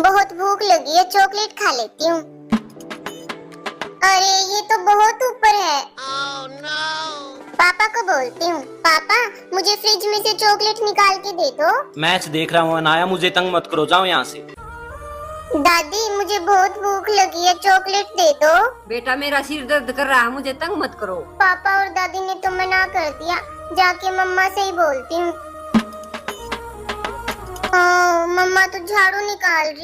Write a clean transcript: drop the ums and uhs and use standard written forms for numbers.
बहुत भूख लगी है, चॉकलेट खा लेती हूँ। अरे ये तो बहुत ऊपर है। पापा को बोलती हूँ, पापा मुझे फ्रिज में से चॉकलेट निकाल के दे दो। मैच देख रहा हूँ अनाया, मुझे तंग मत करो, जाओ यहाँ से। दादी मुझे बहुत भूख लगी है, चॉकलेट दे दो। बेटा मेरा सिर दर्द कर रहा है, मुझे तंग मत करो। पापा और दादी ने तो मना कर दिया, जाके मम्मा से ही बोलती हूँ। मम्मा तो झाड़ू निकाल रही